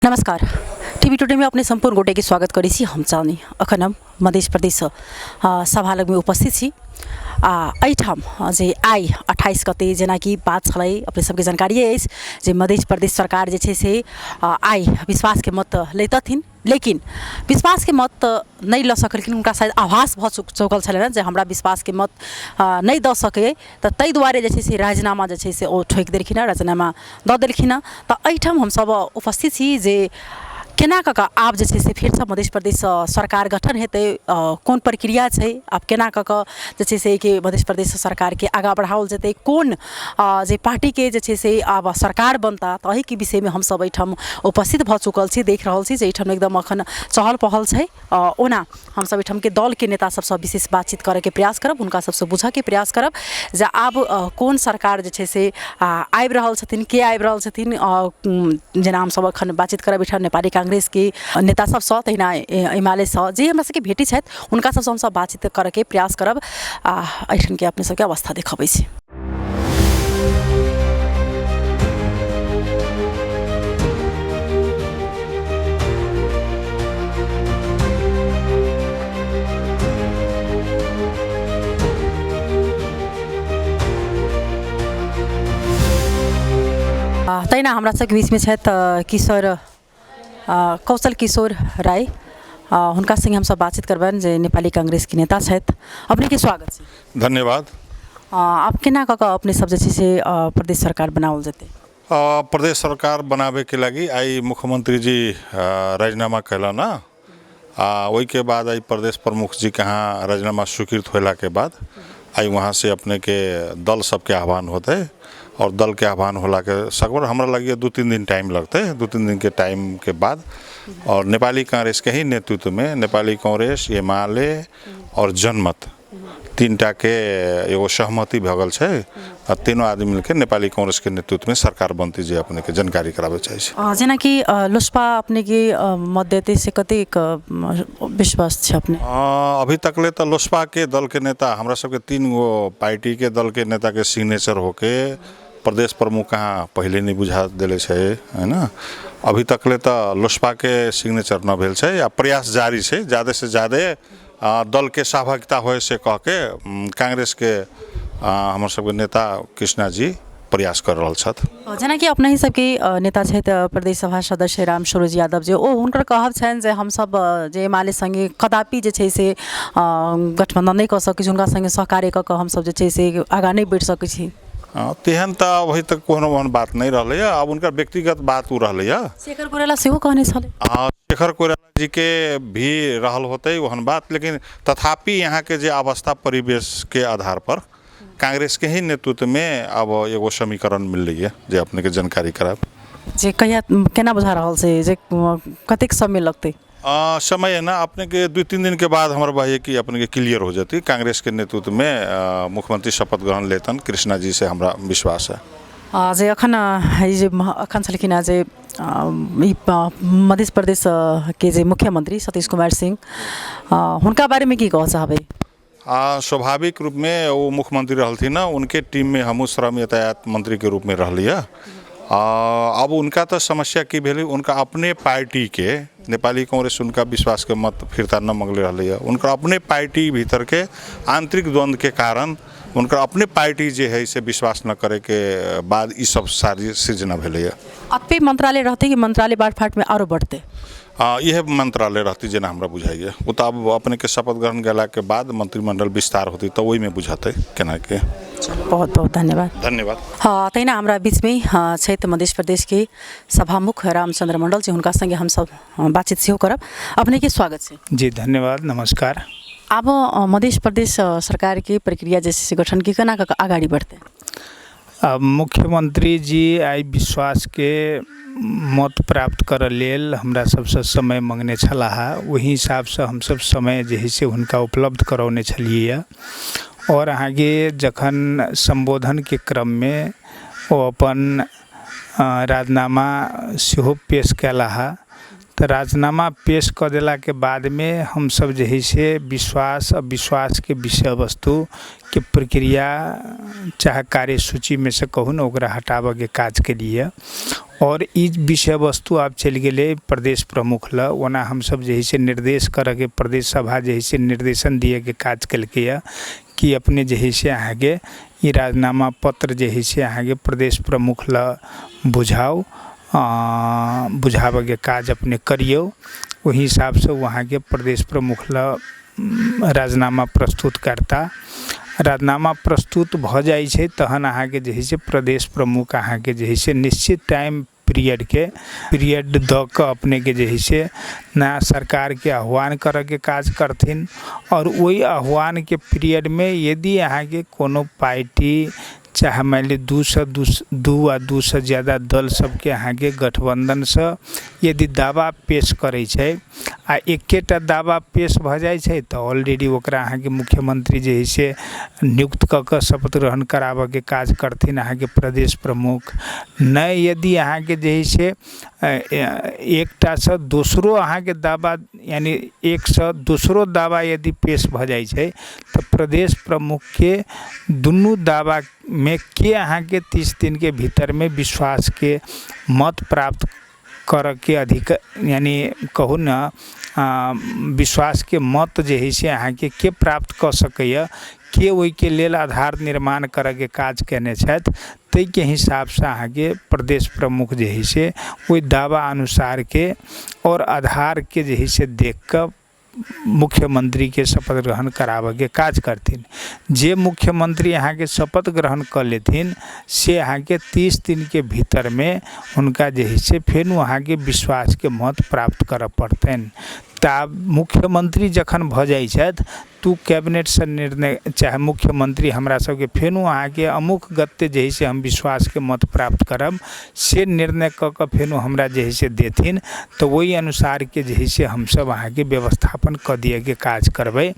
नमस्कार। TV today में अपने संपूर्ण गोटे के स्वागत करी छी। हम चाहनी अखन हम मध्य प्रदेश सभा लग में उपस्थित छी। एठाम जे आई 28 गते जेना कि बात छलै अपने सबके जानकारी अछि जे मध्य प्रदेश सरकार जे छै से आई विश्वास के मत लेतथिन, लेकिन विश्वास के मत नहीं ल सकलखिन। उनका शायद आभास भ चुकल छलै जे हमरा विश्वास के मत नहीं द सके, तो तै दुआरे जे छै से राजीनामा जे छै से ओ ठोक देलखिन, राजीनामा द देलखिन। तो एठाम हम सब उपस्थित छी जे केना कऽ आब जे छै से फिर से मध्य प्रदेश सरकार गठन हेतै, कोन प्रक्रिया छै, आब केना कऽ जे छै से कि मध्य प्रदेश सरकार के आगाँ बढ़ाओल जेतै, कोन जे पार्टी के जे छै से आब सरकार बनता, तो एहि के विषय में हम सब एठाम उपस्थित भ चुकल छी। देख रहल छी जे एठाम एकदम अखन चहल पहल छै। ओना हम सब एठाम के दल के नेता सबसँ विशेष बातचीत करे के प्रयास करब, उनका सबसँ बुझे के प्रयास करब जे आब कोन सरकार जे छै से आबि रहल छथिन, के आबि रहल छथिन। जेना हम सब अखन बातचीत करब एठाम नेपाली कांग्रेस के नेता सबसँ, तहिना एमाले जे हमरा सबके भेटी छथि हुनका सबसँ हम सब बातचीत करे के प्रयास करब। एठाम के अपने सबके अवस्था देखबै छी। तहिना हमरा सबके बीच में छथि किशोर कौशल किशोर राय, हुनका संगे हम सब बातचीत करबनि जे नेपाली कांग्रेस के नेता छथि। अपने के स्वागत छै। धन्यवाद। आप केना कऽ अपने सब जे छै से प्रदेश सरकार बनाओल जेतै? प्रदेश सरकार बनावे के लगी आई मुख्यमंत्री जी राजीनामा कैला ना, वही के बाद आई प्रदेश प्रमुख जी के यहाँ राजीनामा स्वीकृत होला के बाद आई वहाँ से अपने के दल सबके आह्वान होते, और दल के आह्वान होला के सकबर हमरा लगे 2-3 दिन टाइम लगते। 2-3 दिन के टाइम के बाद और नेपाली कांग्रेस के ही नेतृत्व में नेपाली कांग्रेस, एमाले और जनमत तीनटा के एगो सहमति भगल छै। तीनों आदमी मिलकर नेपाली कांग्रेस के नेतृत्व में सरकार बनती जे अपने के जानकारी करावे चाहिए। जेना कि लोसपा अपने के मत देते से कतेक विश्वास छै अपने? अभी तक ले तो लोसपा के दल के नेता हमरा सबके 3 गो पार्टी के दल के नेता के सिग्नेचर होके प्रदेश प्रमुख कहाँ पहले नहीं बुझा दिले है ना। अभी तक ले तो लोसपा के सिग्नेचर न भेल छै, प्रयास जारी है ज़्यादा से ज़्यादा दल के सहभागिता होए से कह के कांग्रेस के हमर सबके नेता कृष्णा जी प्रयास कर रहल छथि। जेना कि अपने ही सबके नेता छथि प्रदेश सभा सदस्य राम स्वरूप यादव जी, ओ हुनकर कहब छनि जे हम सब जे एमाले संगे कदापि जे छै से गठबंधन नहीं कर सकै छी, हुनका संगे सहकार्य कऽ हम सब जे छै से आगाँ नहीं बढ़ि सकै छी। तेहन तो अभी तक कोनो ओहन बात नहीं रहले है। अब उनका व्यक्तिगत बात रहले है। शेखर कोइराला सेहो कहने छले। शेखर कोइराला जी के भी रहल होते ओहन बात, लेकिन तथापि यहाँ के जे अवस्था परिवेश के आधार पर कांग्रेस के ही नेतृत्व में अब एगो समीकरण मिल रही है जे अपने के जानकारी कराब। जे कहिया केना बुझा रहल छै जे कतेक समय लगते? समय है ना अपने के 2-3 दिन के बाद हमारे भाई की अपने के क्लियर हो जाती। कांग्रेस के नेतृत्व में मुख्यमंत्री शपथ ग्रहण लेतन कृष्णा जी से हमरा विश्वास है। जे अखन छलखिन जे मध्य प्रदेश के जे मुख्यमंत्री सतीश कुमार सिंह, हुनका बारे में की कह चाहबै? स्वाभाविक रूप में वो मुख्यमंत्री रहलथिन ना, उनके टीम में हम श्रम यातायात मंत्री के रूप में रहलिए। अब उनका तो समस्या की भेली, उनका अपने पार्टी के नेपाली कांग्रेस उनका विश्वास के मत फिरता न मंगले रही है। उनका अपने पार्टी भीतर के आंतरिक द्वंद्व के कारण उनका अपने पार्टी जे है से विश्वास न करे के बाद ये सब सारी सृजना भेले है। आपे मंत्रालय रहते कि मंत्रालय बांट फाट में आरो बढ़ते? यह मंत्रालय रहती जेना हमरा बुझाइए। वो तो अब अपने के शपथ ग्रहण गला के बाद मंत्रिमंडल विस्तार होती तो वही में बुझाते केना के। बहुत बहुत धन्यवाद। धन्यवाद। तैना हमरा बीच में छथि मध्य प्रदेश के सभामुख रामचंद्र मंडल जी, हुनका संगे हम सब बातचीत सेहो करब। अपने के स्वागत छै। जी धन्यवाद, नमस्कार। अब मध्य प्रदेश सरकार की प्रक्रिया जैसे गठन की केना आगाड़ी बढ़ते? अब मुख्यमंत्री जी आई विश्वास के मत प्राप्त कर लेल हमरा सबसे समय मांगने छलाह। वही हिसाब से हम सब समय जे है से हुनका उपलब्ध करौने छलिए। और आगे जखन संबोधन के क्रम में वो अपन राजीनामा सेहो पेश कैलाह, तो राजनामा पेश कर देला के बाद में हम सब जे है से विश्वास अविश्वास के विषय वस्तु के प्रक्रिया चाहे कार्यसूची में से कहूँ ना ओकरा हटावे के काज के लिए और ई विषय वस्तु आप चल गए प्रदेश प्रमुख ल ओना हम सब जे है से निर्देश करे के प्रदेश सभा जे है से निर्देशन दिए के काज कलके कि अपने जे है से आगे ये राजनामा पत्र जे है से आगे प्रदेश प्रमुख ल बुझाओ बुझावे के काज अपने करियो वही हिसाब से वहाँ के प्रदेश प्रमुख ल राजनामा प्रस्तुत करता राजनामा प्रस्तुत भ जाए छै तहन अहाँ के जे है से प्रदेश प्रमुख अहाँ के जे है से निश्चित टाइम पीरियड द के अपने के जे है से नया सरकार के आह्वान करे के काज करथिन और वही आह्वान के पीरियड में यदि अहाँ के कोनो पार्टी चाहे मान ली दू से ज़्यादा दल सबके अहाँ के गठबंधन से यदि दावा पेश करे छै आ एकेटा दावा पेश भ जाए छै तो ऑलरेडी ओकरा अहाँ के मुख्यमंत्री जे है से नियुक्त क के शपथ ग्रहण करावे के काज करथिन अहाँ के प्रदेश प्रमुख नहीं यदि अहाँ के जे है से एकटा से दोसरो अहाँ के दावा यानी एक से दोसरो दावा यदि पेश भ जाए छै तो प्रदेश प्रमुख के दुनू दावा में के अहाँ के 30 दिन के भीतर में विश्वास के मत प्राप्त कर के अधिकार यानी कहू ना विश्वास के मत जे है से अहाँ के प्राप्त कर सकैया के ओहि के लेल आधार निर्माण करे के काज केने छथि तै के हिसाब से अहाँ के प्रदेश प्रमुख जे है से ओहि दावा अनुसार के और आधार के जे है से देख के मुख्यमंत्री के शपथ ग्रहण करावे के काज करथिन जे मुख्यमंत्री यहाँ के शपथ ग्रहण कर लेथिन से यहाँ के 30 दिन के भीतर में उनका जे है से फिर वहाँ के विश्वास के मत प्राप्त कर पड़तन ता मुख्यमंत्री जखन भ जाए छथि तो कैबिनेट से निर्णय चाहे मुख्यमंत्री हमरा सबके फेर अहाँ के अमुक गत्ते जे है से हम विश्वास के मत प्राप्त करब से निर्णय क के फेर हमरा जे है से देथिन तो वही अनुसार के जे है से हम सब अहाँ के व्यवस्थापन क दिए के काज करबै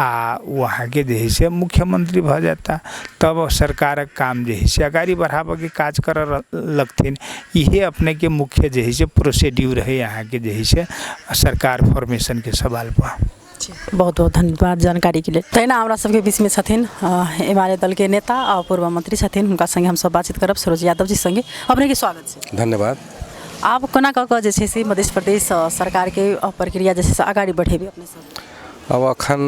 आ वहाँ के जे है से मुख्यमंत्री भ जाता तब सरकारक काम जे है से आगाड़ी बढ़ावे के काज कर लगथिन इहे अपने के मुख्य जे है से प्रोसीड्यूर है यहाँ के जे है से सरकार फॉर्मेशन के सवाल पर बहुत बहुत धन्यवाद जानकारी के लिए तैना हमरा सबके बीच में छथिन एमाले दल के नेता और पूर्व मंत्री छथिन हुनका संगे हम सब बातचीत करब सरोज यादव जी संगे अपने के स्वागत छै धन्यवाद आप कोना क के जे छै से मध्य प्रदेश सरकार के प्रक्रिया जे छै से आगाड़ी बढ़ेबे अपने सब अब अखन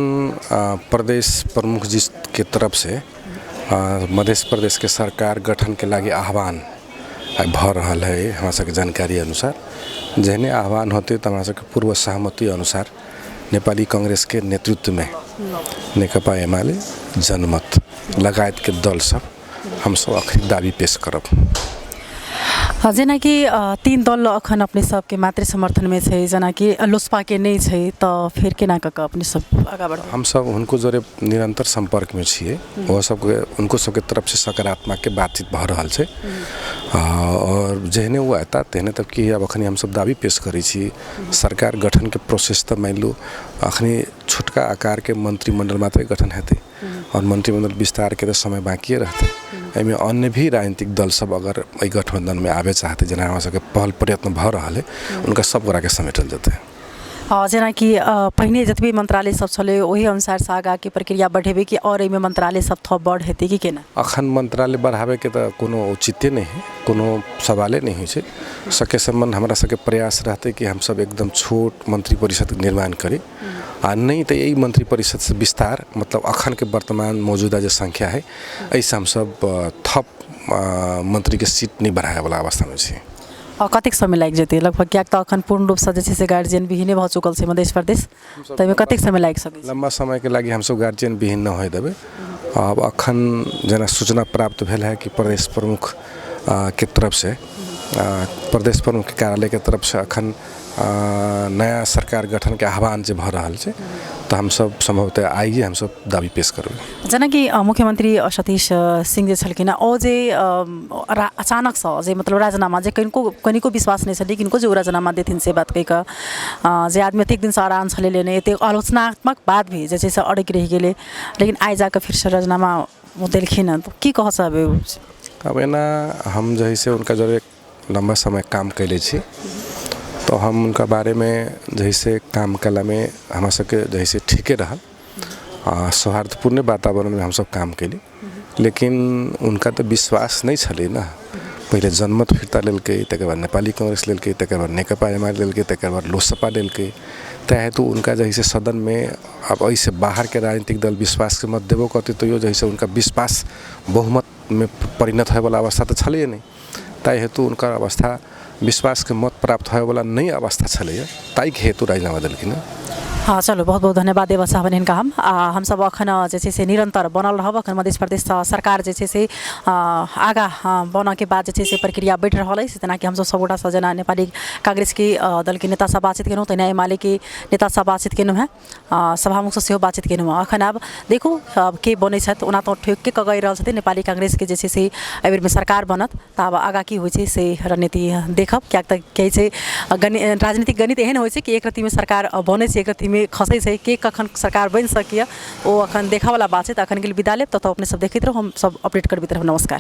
प्रदेश प्रमुख जी के तरफ से मध्य प्रदेश के सरकार गठन के लागी आह्वान भ रहल है हमरा सबके जानकारी अनुसार जहने आह्वान होते तो हमरा सबके पूर्व सहमति अनुसार नेपाली कांग्रेस के नेतृत्व में नेकपा एमाले जनमत लगायत के दल सब हम सब आखिरी दावी पेश करब जेना कि 3 दल अखन अपने सबके मात्र समर्थन में छै जेना कि लोसपा के नहीं छै तो फिर केना क के अपने सब आगा बढ़ हम सब उनको जोरे निरंतर संपर्क में छिए वो सब उनको सबके तरफ से सकारात्मक के बातचीत भ रहल छै और जहने वो आता तेहने तक कि अब अखनी हम सब दावी पेश करै छी सरकार गठन के प्रोसेस तो मान लो अखनी छोटका आकार के मंत्रिमंडल मात्र गठन हेतै और मंत्रिमंडल विस्तार के तो समय बाकी रहते एहिमे अन्य भी राजनीतिक दल सब अगर एहि गठबंधन में आवे चाहते जेना हमरा सबके पहल प्रयत्न भ रहल है उनका सब गोरा के समेटल जेतै जेना कि पहिने जतबे मंत्रालय सब छले वही अनुसार से आगा के प्रक्रिया बढ़ेबे कि और एहिमे मंत्रालय सब थप बढ़ हेतै कि केना अखन मंत्रालय बढ़ावे के तो कोनो औचित्य नहीं है कोनो सवाले नहीं होइ छै सके सम्बन्ध हमरा सबके प्रयास रहते कि हम सब एकदम छोट मंत्री परिषद निर्माण करी आ नहीं तो यही मंत्री परिषद से विस्तार मतलब अखन के वर्तमान मौजूदा जो संख्या है ऐसे हम सब थप मंत्री के सीट नहीं बढ़ाए वाला अवस्था में छी कतेक समय लागि जेतै लगभग क्या तो अखन पूर्ण रूप से जे छै से गार्जियन विहीने भ चुकल छै मध्य प्रदेश तइमे कतेक समय लागि सकै छै लंबा समय के लागि हम सब गार्जियन विहीन न होय देबै अब अखन जना सूचना प्राप्त भेल है कि प्रदेश प्रमुख के तरफ से प्रदेश प्रमुख के कार्यालय के तरफ से अखन नया सरकार गठन के आह्वान जे भ रहल छै तो हम सब संभवतः आइए हम सब दावी पेश करबै जेना कि मुख्यमंत्री सतीश सिंह जे छलखिन ओ जे अचानक से जे मतलब राजीनामा जे कनिको विश्वास नहीं छलै किनको जे राजीनामा देथिन से बात कहि कऽ जे आदमी एतेक दिन से आराम छलै लेने एतेक आलोचनात्मक बात भी जे छै से अड़क रहि गेलै लेकिन आइ जाकर फिर से राजीनामा देलखिन तो की कह सकबै अब एना हम जे है से उनका जरे लंबा समय काम कैले छी तो हम उनका बारे में जैसे काम कला में हम सबके जैसे ठीके रहल सौहार्दपूर्ण वातावरण में हम सब काम कैली लेकिन उनका तो विश्वास नहीं छले ना पहले जनमत फिर्ता लेलकै तकर बाद नेपाली कांग्रेस लेलकै तकर बाद नेकपा एमाले लेलकै तकर बाद लोसपा लेलकै हेतु उनका जैसे सदन में अब ऐसे बाहर के राजनीतिक दल विश्वास के मत देबो करते तो यो जैसे उनका विश्वास बहुमत में परिणत होए वाला अवस्था तो छले नहीं ताई हेतु उनका अवस्था विश्वास के मत प्राप्त होए वाला नहीं अवस्था छले ताई के हेतु राजीनामा देलखिन। हाँ चलो बहुत बहुत धन्यवाद देव साहब इनका हम सब अखन जे से निरंतर बनल रहब अखन मध्य प्रदेश सरकार जे से आगा बन के बाद जे से प्रक्रिया बैठ रहा है तना कि हम सबगोटा सजना नेपाली कांग्रेस के दल के नेता सब बातचीत केलूँ तना एमाले के नेता सब बातचीत केलूँ है सभामुख से बातचीत केलूँ अखन अब देखू अब के बने ओना तो ठेक के गई रहा नेपाली कांग्रेस के जे से एबेर में सरकार बनत तो अब आगा की हो से रणनीति देखब क्या कहे राजनीतिक गणित एहन हो कि एक रत्ती में सरकार बने एक रत्ती में खसै छै के कखन सरकार बन सकिए वो अखन देखा वाला बात है। अखन के लिए विदा लेब तो अपने सब देखते रहो हम सब अपडेट करबैत रहब। नमस्कार।